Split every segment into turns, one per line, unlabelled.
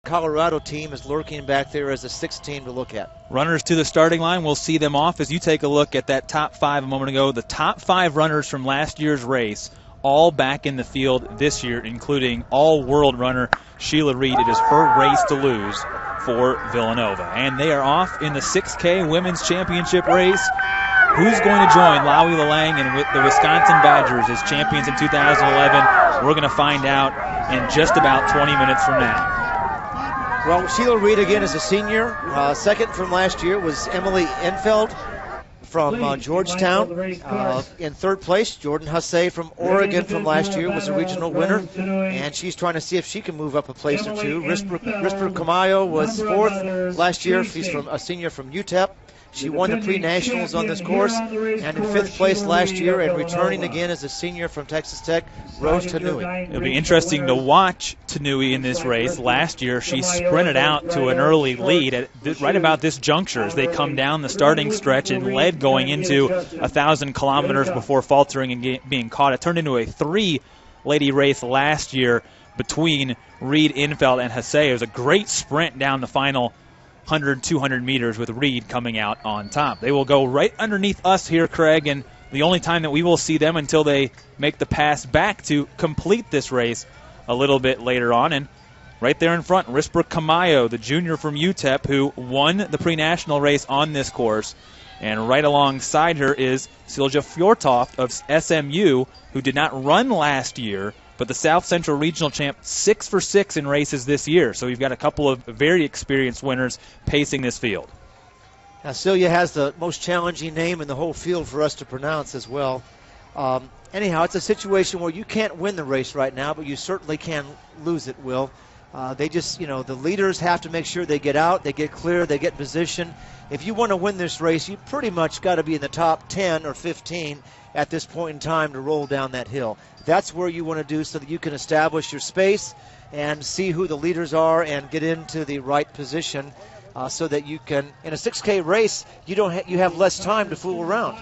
Colorado team is lurking back there as a 6th team to look at.
Runners to the starting line. We'll see them off as you take a look at that top 5 a moment ago. The top 5 runners from last year's race, all back in the field this year, including all-world runner Sheila Reed. It is her race to lose for Villanova. And they are off in the 6K Women's Championship race. Who's going to join Lowie Lalang and the Wisconsin Badgers as champions in 2011? We're going to find out in just about 20 minutes from now.
Well, Sheila Reed again is a senior. Second from last year was Emily Enfeld from Georgetown. In third place, Jordan Hussey from Oregon from last year was a regional winner, and she's trying to see if she can move up a place or two. Risper Camayo was fourth last year. She's a senior from UTEP. She won the pre-nationals on this course, and in fifth place last year, and returning again as a senior from Texas Tech, Rose Tanui.
It'll be interesting to watch Tanui in this race. Last year, she sprinted out to an early lead at right about this juncture as they come down the starting stretch and led going into 1,000 kilometers before faltering and being caught. It turned into a 3-lady race last year between Reed, Infeld, and Hussey. It was a great sprint down the final 100, 200 meters with Reed coming out on top. They will go right underneath us here, Craig, and the only time that we will see them until they make the pass back to complete this race a little bit later on. And right there in front, Risper Camayo, the junior from UTEP, who won the pre-national race on this course. And right alongside her is Silja Fjortoft of SMU, who did not run last year, but the South Central Regional champ, 6 for 6 in races this year. So you've got a couple of very experienced winners pacing this field.
Now, Celia has the most challenging name in the whole field for us to pronounce as well. Anyhow, it's a situation where you can't win the race right now, but you certainly can lose it, Will. They just, the leaders have to make sure they get out, they get clear, they get in position. If you want to win this race, you pretty much got to be in the top 10 or 15 at this point in time to roll down that hill. That's where you want to do so that you can establish your space and see who the leaders are and get into the right position so that you can, in a 6K race, you have less time to fool around.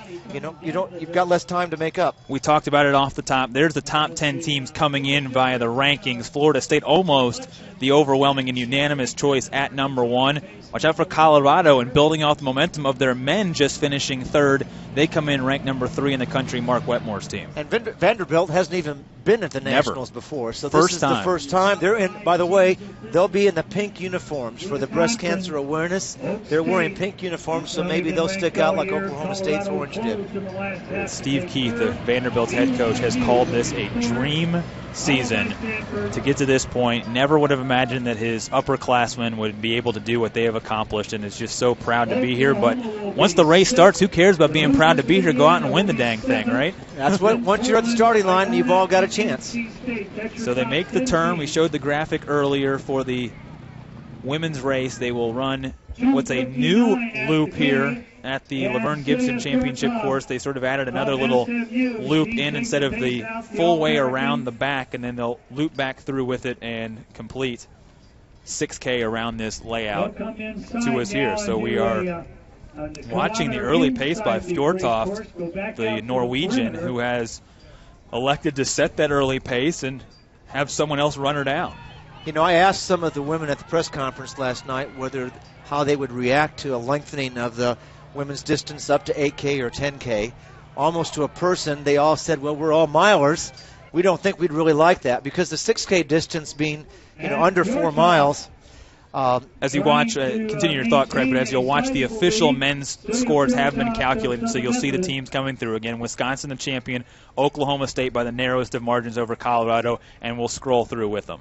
You've got less time to make up.
We talked about it off the top. There's the top 10 teams coming in via the rankings. Florida State almost the overwhelming and unanimous choice at number 1. Watch out for Colorado and building off the momentum of their men just finishing third. They come in ranked number 3 in the country, Mark Wetmore's team.
And Vanderbilt hasn't even been at the Nationals before. So this is
time.
The first time. They're in, by the way, they'll be in the pink uniforms for the breast cancer awareness. They're wearing pink uniforms, so maybe they'll stick out like Oklahoma State's orange did.
Steve Keith, the Vanderbilt's head coach, has called this a dream season to get to this point. Never would have imagined that his upperclassmen would be able to do what they have accomplished, and is just so proud to be here. But once the race starts, who cares about being proud to be here? Go out and win the dang thing, right?
That's what, once you're at the starting line, you've all got a chance.
So they make the turn. We showed the graphic earlier for the women's race. They will run what's a new loop here at the Laverne Gibson Championship course. They sort of added another little loop in instead of the full way around the back, and then they'll loop back through with it and complete 6K around this layout to us here. So we are watching the early pace by Fjortoft, the Norwegian, who has elected to set that early pace and have someone else run her down.
I asked some of the women at the press conference last night how they would react to a lengthening of the women's distance up to 8K or 10K. Almost to a person, they all said, well, we're all milers. We don't think we'd really like that, because the 6K distance being under 4 miles.
As you watch, continue your thought, Craig, but as you'll watch, the official men's scores have been calculated, so you'll see the teams coming through. Again, Wisconsin the champion, Oklahoma State by the narrowest of margins over Colorado, and we'll scroll through with them.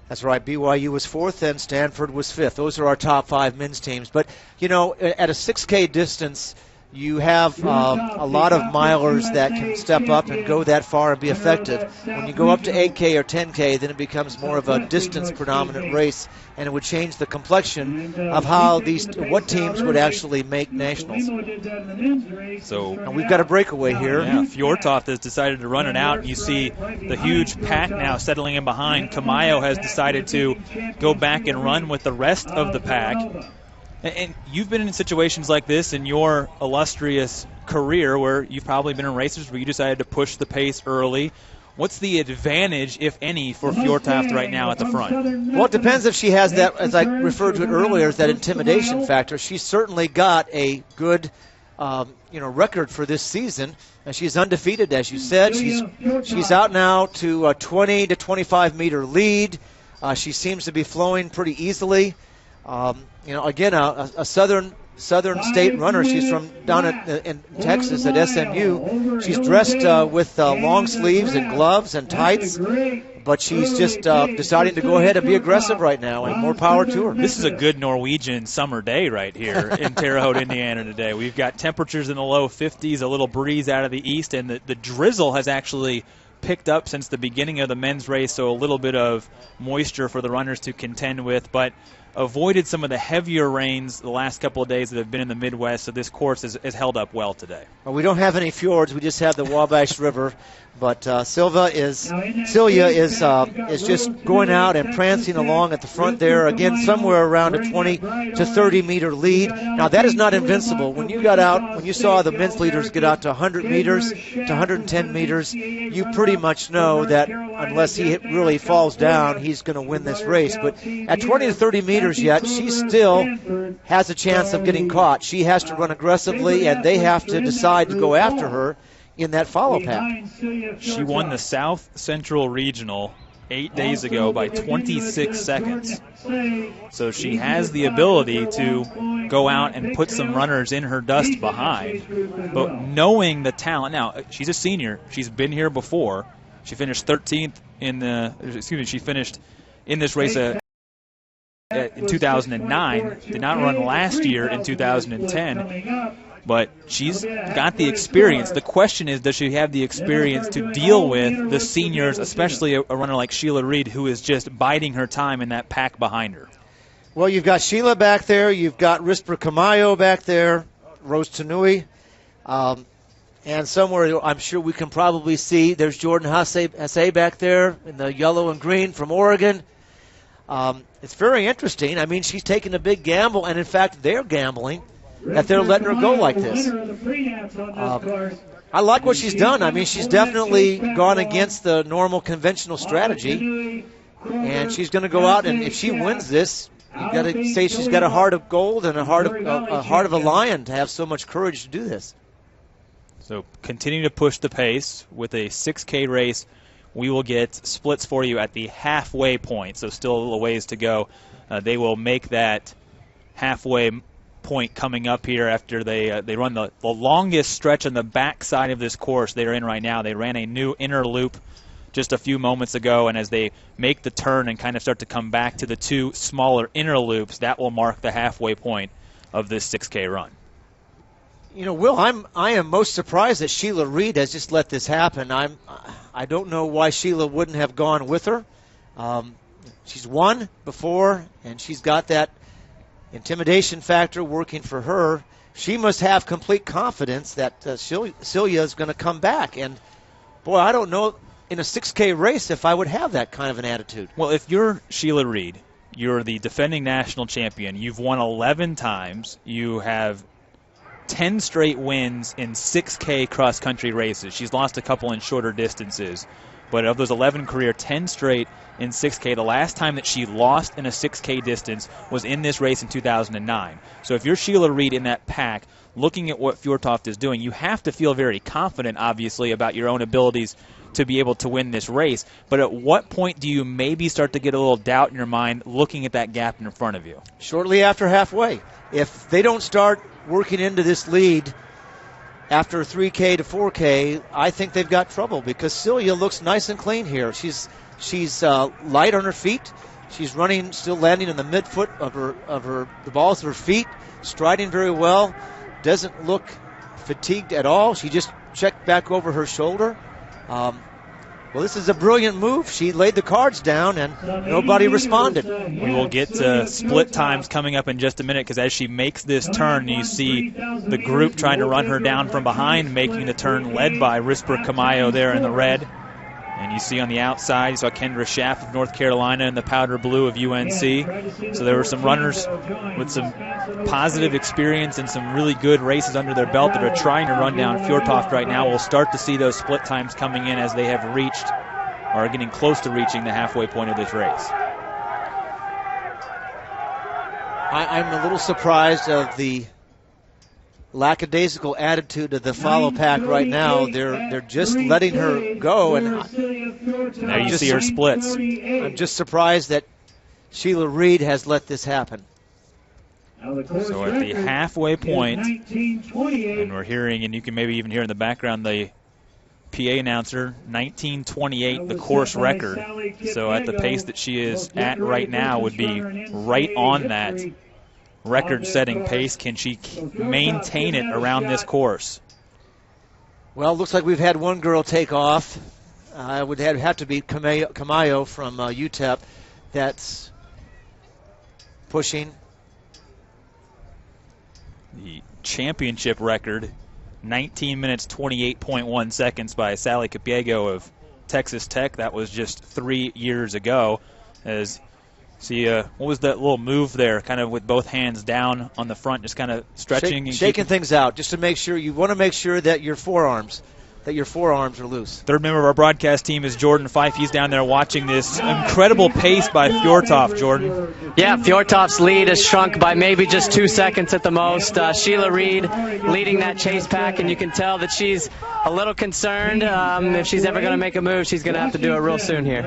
That's right. BYU was 4th and Stanford was 5th. Those are our top 5 men's teams. But, at a 6K distance, you have a lot of milers that can step up and go that far and be effective. When you go up to 8K or 10K, then it becomes more of a distance-predominant race, and it would change the complexion of what teams would actually make nationals. And we've got a breakaway here.
Yeah, Fjortoft has decided to run it out. You see the huge pack now settling in behind. Camayo has decided to go back and run with the rest of the pack. And you've been in situations like this in your illustrious career where you've probably been in races where you decided to push the pace early What's the advantage, if any, for Fjortoft right now at the front?
Well, it depends if she has that, as I referred to it earlier, as that intimidation factor. She's certainly got a good record for this season, and she's undefeated, as you said. She's out now to a 20 to 25 meter lead. She seems to be flowing pretty easily. Again, a southern state runner. She's from down in Texas at SMU. She's dressed with long sleeves and gloves and tights, but she's just deciding to go ahead and be aggressive right now, and more power to her.
This is a good Norwegian summer day right here in Terre Haute, Indiana today. We've got temperatures in the low 50s, a little breeze out of the east, and the drizzle has actually picked up since the beginning of the men's race, so a little bit of moisture for the runners to contend with, but avoided some of the heavier rains the last couple of days that have been in the Midwest, so this course is held up well today.
Well, we don't have any fjords. We just have the Wabash River. But Celia is just going out and prancing along at the front there, again, somewhere around a 20 to 30 meter lead. Now, that is not invincible. When you saw the men's leaders get out to 100 meters, to 110 meters, you pretty much know that unless he really falls down, he's going to win this race. But at 20 to 30 meters yet, she still has a chance of getting caught. She has to run aggressively, and they have to decide to go after her in that follow pack.
She won the South Central Regional 8 days ago by 26 seconds. So she has the ability to go out and put some runners in her dust behind. But knowing the talent, now she's a senior. She's been here before. She finished 13th she finished in this race in 2009. Did not run last year in 2010. But she's got the experience. The question is, does she have the experience to deal with the seniors, especially a runner like Sheila Reed, who is just biding her time in that pack behind her?
Well, you've got Sheila back there. You've got Risper Kamayo back there, Rose Tanui. And somewhere I'm sure we can probably see there's Jordan Hasse back there in the yellow and green from Oregon. It's very interesting. I mean, she's taking a big gamble, and in fact, they're gambling that they're letting her go like this. I like what she's done. I mean, she's definitely gone against the normal conventional strategy, and she's going to go out, and if she wins this, you've got to say she's got a heart of gold and a heart of a lion to have so much courage to do this.
So continue to push the pace with a 6K race. We will get splits for you at the halfway point, so still a little ways to go. They will make that halfway point coming up here after they run the longest stretch on the back side of this course they're in right now. They ran a new inner loop just a few moments ago, and as they make the turn and kind of start to come back to the two smaller inner loops, that will mark the halfway point of this 6K run.
You know, Will, I am most surprised that Sheila Reed has just let this happen. I don't know why Sheila wouldn't have gone with her. She's won before, and she's got that intimidation factor working for her. She must have complete confidence that Celia is going to come back. And, boy, I don't know in a 6K race if I would have that kind of an attitude.
Well, if you're Sheila Reed, you're the defending national champion. You've won 11 times. You have 10 straight wins in 6K cross-country races. She's lost a couple in shorter distances. But of those 11 career, 10 straight in 6K. The last time that she lost in a 6K distance was in this race in 2009. So if you're Sheila Reed in that pack, looking at what Fjortoft is doing, you have to feel very confident, obviously, about your own abilities to be able to win this race. But at what point do you maybe start to get a little doubt in your mind looking at that gap in front of you?
Shortly after halfway. If they don't start working into this lead after 3K to 4K, I think they've got trouble because Celia looks nice and clean here. She's light on her feet. She's running, still landing in the midfoot of the balls of her feet, striding very well. Doesn't look fatigued at all. She just checked back over her shoulder. Well, this is a brilliant move. She laid the cards down, and nobody responded.
We will get to split times coming up in just a minute because as she makes this turn, you see the group trying to run her down from behind, making the turn led by Risper Kamayo there in the red. And you see on the outside, you saw Kendra Schaff of North Carolina in the powder blue of UNC. So there were some runners with some positive experience and some really good races under their belt that are trying to run down Fjortoft right now. We'll start to see those split times coming in as they have reached are getting close to reaching the halfway point of this race.
I'm a little surprised of the lackadaisical attitude of the follow pack right now. They're just letting her go, and
there you see her splits.
I'm just surprised that Sheila Reed has let this happen.
So at the halfway point, and we're hearing, and you can maybe even hear in the background the PA announcer, 19:28, the course record. So at the pace that she is at right now would be right on that record-setting pace. Can she maintain it around this course?
Well, it looks like we've had one girl take off. I would have to be Camayo from UTEP. That's pushing.
The championship record, 19 minutes, 28.1 seconds by Sally Capiego of Texas Tech. That was just 3 years ago. As see, what was that little move there, kind of with both hands down on the front, just kind of stretching?
Shaking things out, just to make sure. You want to make sure that your forearms are loose.
Third member of our broadcast team is Jordan Fife. He's down there watching this incredible pace by Fjortoft, Jordan.
Yeah, Fjortoft's lead has shrunk by maybe just 2 seconds at the most. Sheila Reed leading that chase pack, and you can tell that she's a little concerned. If she's ever going to make a move, she's going to have to do it real soon here.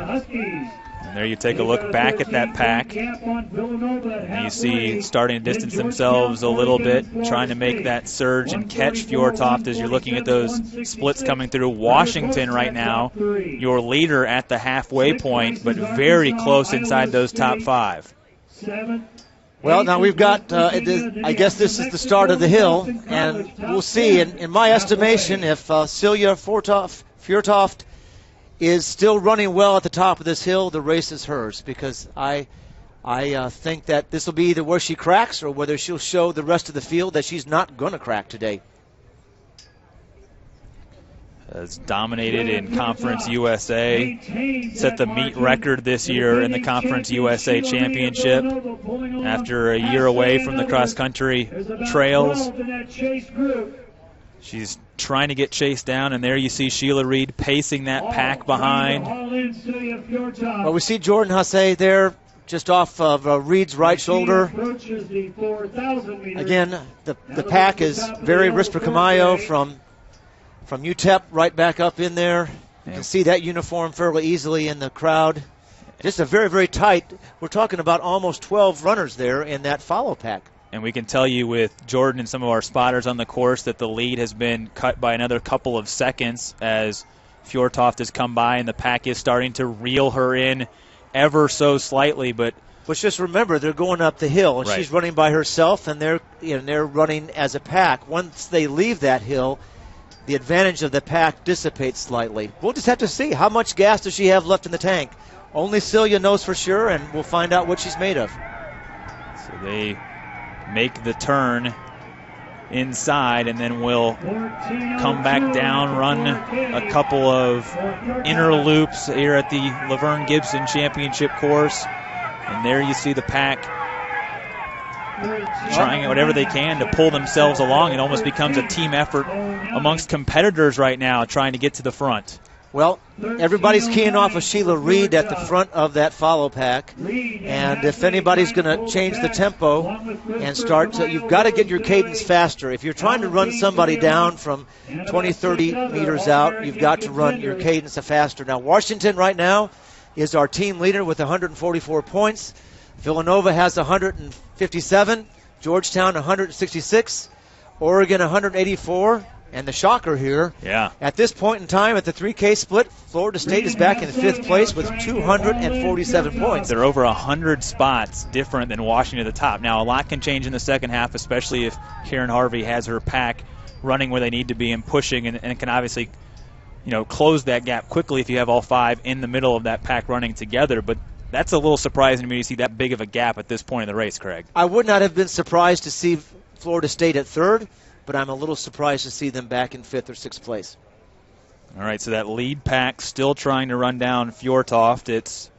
And there you take a look back at that pack. And you see starting to distance themselves a little bit, trying to make that surge and catch Fjortoft as you're looking at those splits coming through. Washington right now, your leader at the halfway point, but very close inside those top five.
Well, now we've got, I guess this is the start of the hill, and we'll see. In my estimation, if Celia Fjortoft is still running well at the top of this hill, the race is hers, because I think that this will be either where she cracks or whether she'll show the rest of the field that she's not going to crack today.
Has dominated in Conference USA, set the meet record this year in the Conference USA Championship after a year away from the cross-country trails. She's trying to get chased down, and there you see Sheila Reed pacing that pack behind.
Well, we see Jordan Hasse there just off of Reed's right shoulder. Again, the pack is very Risper Camayo from UTEP right back up in there. You can see that uniform fairly easily in the crowd. Just a very, very tight, we're talking about almost 12 runners there in that follow pack.
And we can tell you with Jordan and some of our spotters on the course that the lead has been cut by another couple of seconds as Fjortoft has come by, and the pack is starting to reel her in ever so slightly. But
just remember, they're going up the hill, and
right.
She's running by herself, and they're running as a pack. Once they leave that hill, the advantage of the pack dissipates slightly. We'll just have to see how much gas does she have left in the tank. Only Celia knows for sure, and we'll find out what she's made of.
So they make the turn inside, and then we'll come back down, run a couple of inner loops here at the Laverne Gibson Championship course. And there you see the pack trying whatever they can to pull themselves along. It almost becomes a team effort amongst competitors right now trying to get to the front.
Well, everybody's keying off of Sheila Reed at the front of that follow pack. And if anybody's going to change the tempo and start, you've got to get your cadence faster. If you're trying to run somebody down from 20, 30 meters out, you've got to run your cadence faster. Now, Washington right now is our team leader with 144 points. Villanova has 157. Georgetown 166. Oregon 184. And the shocker here, at this point in time, at the 3K split, Florida State is back in 5th place with 247 points.
They're over 100 spots different than Washington at the top. Now, a lot can change in the second half, especially if Karen Harvey has her pack running where they need to be and pushing, and can obviously, close that gap quickly if you have all five in the middle of that pack running together. But that's a little surprising to me to see that big of a gap at this point in the race, Craig.
I would not have been surprised to see Florida State at 3rd. But I'm a little surprised to see them back in 5th or 6th place.
All right, so that lead pack still trying to run down Fjortoft. It's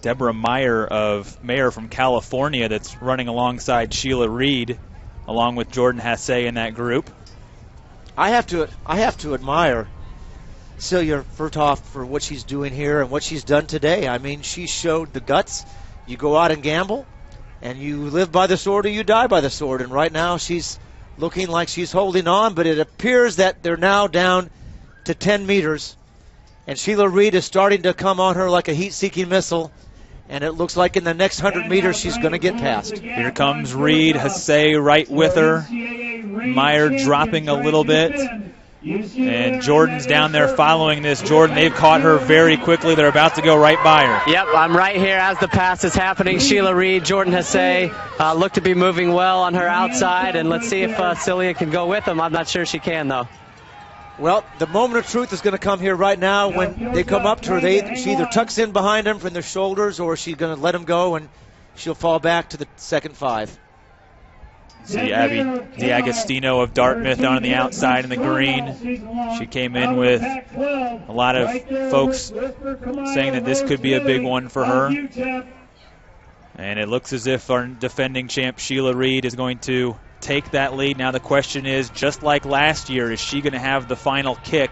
Deborah Mayer from California that's running alongside Sheila Reed, along with Jordan Hasse in that group.
I have to admire Celia Furtoff for what she's doing here and what she's done today. I mean, she showed the guts. You go out and gamble, and you live by the sword or you die by the sword. And right now she's looking like she's holding on, but it appears that they're now down to 10 meters. And Sheila Reed is starting to come on her like a heat-seeking missile. And it looks like in the next 100 meters she's going to get past.
Here comes Reed, Hasse right with her. Meyer dropping a little bit. And Jordan's down there following this. Jordan, they've caught her very quickly. They're about to go right by her.
Yep, I'm right here as the pass is happening. Sheila Reed, Jordan Hasse look to be moving well on her outside. And let's see if Celia can go with them. I'm not sure she can, though.
Well, the moment of truth is going to come here right now when they come up to her. She either tucks in behind them from their shoulders or she's going to let them go and she'll fall back to the second 5.
See Abby D'Agostino of Dartmouth on the outside in the green. She came in with a lot of folks saying that this could be a big one for her. And it looks as if our defending champ Sheila Reed is going to take that lead. Now the question is, just like last year, is she going to have the final kick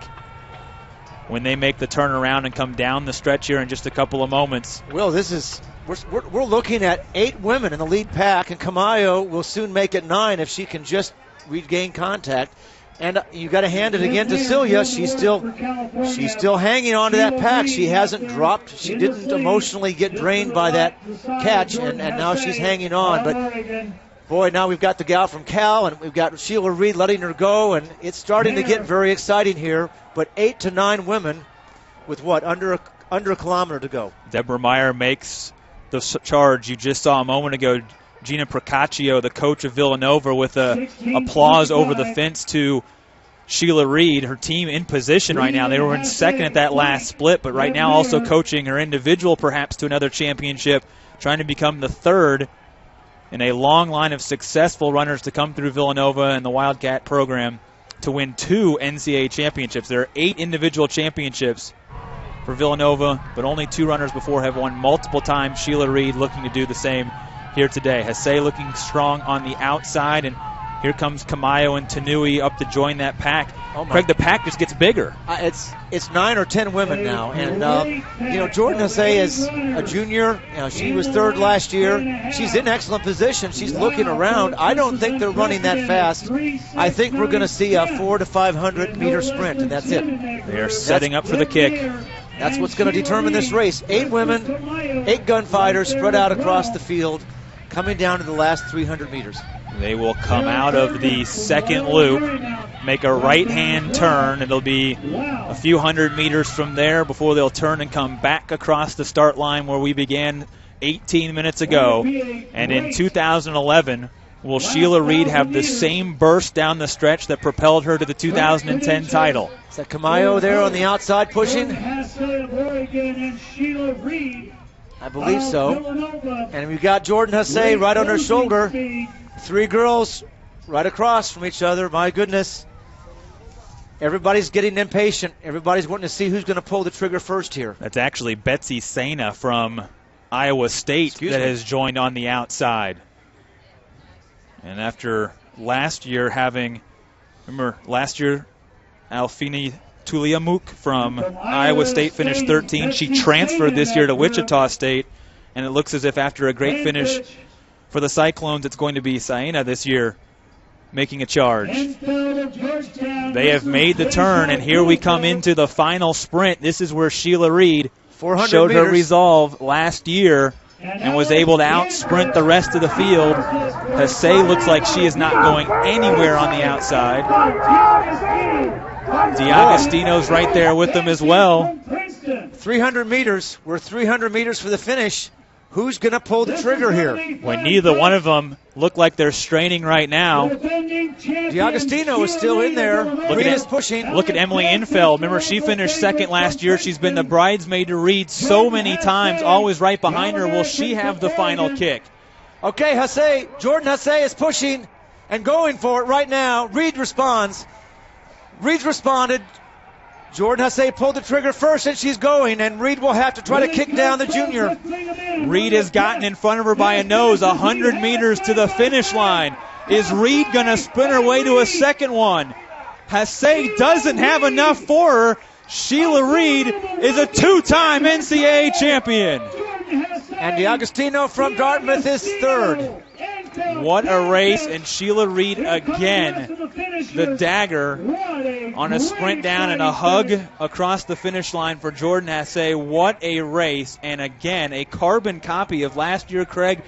when they make the turnaround and come down the stretch here in just a couple of moments?
Well, we're looking at 8 women in the lead pack, and Camayo will soon make it 9 if she can just regain contact. And you got to hand it again to Celia. She's still hanging on to that pack. She hasn't dropped. She didn't emotionally get drained by that catch, and now she's hanging on. But boy, now we've got the gal from Cal, and we've got Sheila Reed letting her go, and it's starting to get very exciting here. But 8 to 9 women with under a kilometer to go.
Deborah Meyer makes the charge. You just saw a moment ago Gina Procaccio, the coach of Villanova, with applause over the fence to Sheila Reed, her team in position right now. They were in second at that last split, but right now also coaching her individual perhaps to another championship, trying to become the third in a long line of successful runners to come through Villanova and the Wildcat program to win 2 NCAA championships. There are 8 individual championships for Villanova, but only 2 runners before have won multiple times. Sheila Reed looking to do the same here today. Hasse looking strong on the outside, and here comes Camayo and Tanui up to join that pack. Craig, the pack just gets bigger.
It's 9 or 10 women now, and Jordan Hasse is a junior. She was 3rd last year. She's in excellent position. She's looking around. I don't think they're running that fast. I think we're going to see a 400 to 500 meter sprint, and that's it.
They are setting up for the kick.
That's what's going to determine this race. 8 women, 8 gunfighters spread out across the field, coming down to the last 300 meters.
They will come out of the second loop, make a right-hand turn. It'll be a few hundred meters from there before they'll turn and come back across the start line where we began 18 minutes ago. And in 2011, will Sheila Reed have the same burst down the stretch that propelled her to the 2010 title?
Is that Camayo there on the outside pushing? I believe so. And we've got Jordan Hasse right on her shoulder. 3 girls right across from each other. My goodness. Everybody's getting impatient. Everybody's wanting to see who's going to pull the trigger first here.
That's actually Betsy Sena from Iowa State has joined on the outside. And after last year remember last year, Alfini Tuliamuk from Iowa State finished 13. She transferred this year to Wichita State, and it looks as if after a great finish for the Cyclones, it's going to be Saina this year making a charge. They have made the turn, and here we come into the final sprint. This is where Sheila Reed showed her resolve last year and was able to out-sprint the rest of the field. Hasse looks like she is not going anywhere on the outside. D'Agostino's right there with them as well.
300 meters. We're 300 meters for the finish. Who's going to pull the trigger here?
When neither one of them look like they're straining right now.
D'Agostino is still in there. Reed is pushing.
Look at Emily Infeld. Remember, she finished second last year. She's been the bridesmaid to Reed so many times, always right behind her. Will she have the final kick?
Okay, Jordan Hasse is pushing and going for it right now. Reed responds. Reed's responded. Jordan Hasse pulled the trigger first, and she's going, and Reed will have to try to kick down the junior.
Reed has gotten in front of her by a nose, 100 meters to the finish line. Is Reed going to sprint her way to a second one? Hasse doesn't have enough for her. Sheila Reed is a two-time NCAA champion.
And DiAgostino from Dartmouth is third.
What a race, and Sheila Reed again, the dagger on a sprint down and a hug across the finish line for Jordan Hasse. What a race, and again, a carbon copy of last year, Craig.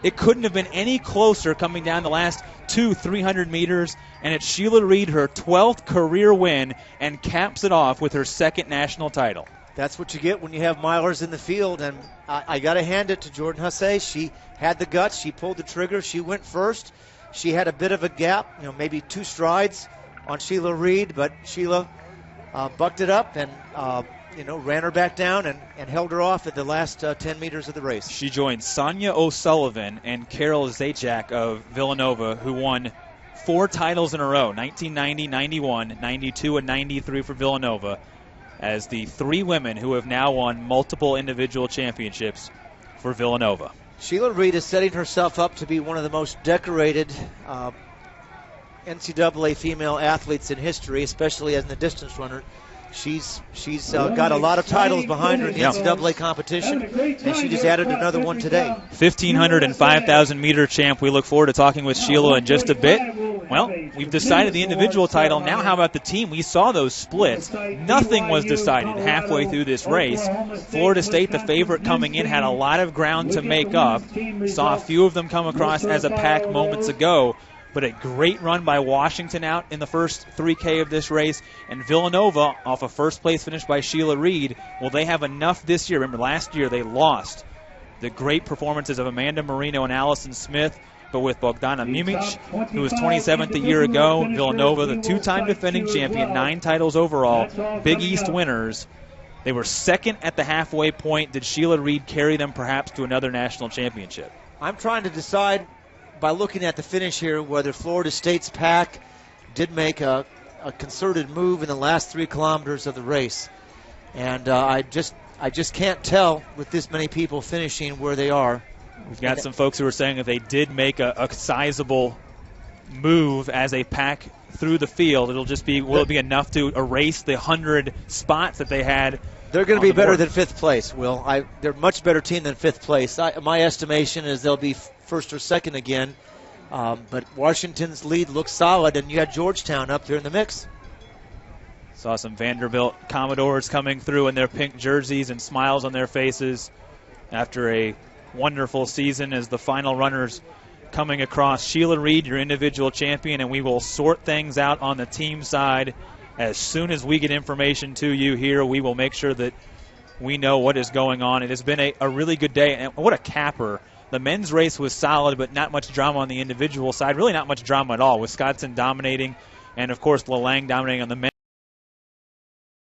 It couldn't have been any closer coming down the last 300 meters, and it's Sheila Reed, her 12th career win, and caps it off with her second national title.
That's what you get when you have milers in the field, and I got to hand it to Jordan Hasse. She had the guts. She pulled the trigger. She went first. She had a bit of a gap, maybe 2 strides on Sheila Reed, but Sheila bucked it up and ran her back down and held her off at the last 10 meters of the race.
She joined Sonia O'Sullivan and Carol Zajac of Villanova, who won 4 titles in a row, 1990, 91, 92, and 93 for Villanova, as the 3 women who have now won multiple individual championships for Villanova.
Sheila Reed is setting herself up to be one of the most decorated NCAA female athletes in history, especially as a distance runner. She's got a lot of titles behind her in the NCAA competition, and she just added another one today.
1,500 and 5,000 meter champ. We look forward to talking with Sheila in just a bit. Well, we've decided the individual title. Now how about the team? We saw those splits. Nothing was decided halfway through this race. Florida State, the favorite coming in, had a lot of ground to make up. Saw a few of them come across as a pack moments ago. But a great run by Washington out in the first 3K of this race. And Villanova off a first-place finish by Sheila Reed. Will they have enough this year? Remember, last year they lost the great performances of Amanda Marino and Allison Smith. But with Bogdana Mimic, who was 27th a year ago, Villanova, the 2-time defending champion, 9 titles overall, Big East winners. They were second at the halfway point. Did Sheila Reed carry them perhaps to another national championship?
I'm trying to decide by looking at the finish here whether Florida State's pack did make a concerted move in the last 3 kilometers of the race. And I just can't tell with this many people finishing where they are.
We've got some folks who are saying if they did make a sizable move as a pack through the field, will it be enough to erase the 100 spots that they had?
They're going to be better than 5th place, Will. They're a much better team than 5th place. My estimation is they'll be first or second again. But Washington's lead looks solid, and you had Georgetown up there in the mix.
Saw some Vanderbilt Commodores coming through in their pink jerseys and smiles on their faces after a wonderful season as the final runners coming across. Sheila Reed, your individual champion, and we will sort things out on the team side. As soon as we get information to you here, we will make sure that we know what is going on. It has been a really good day, and what a capper. The men's race was solid, but not much drama on the individual side. Really not much drama at all, with Scottson dominating and, of course, Lalang dominating on the men's.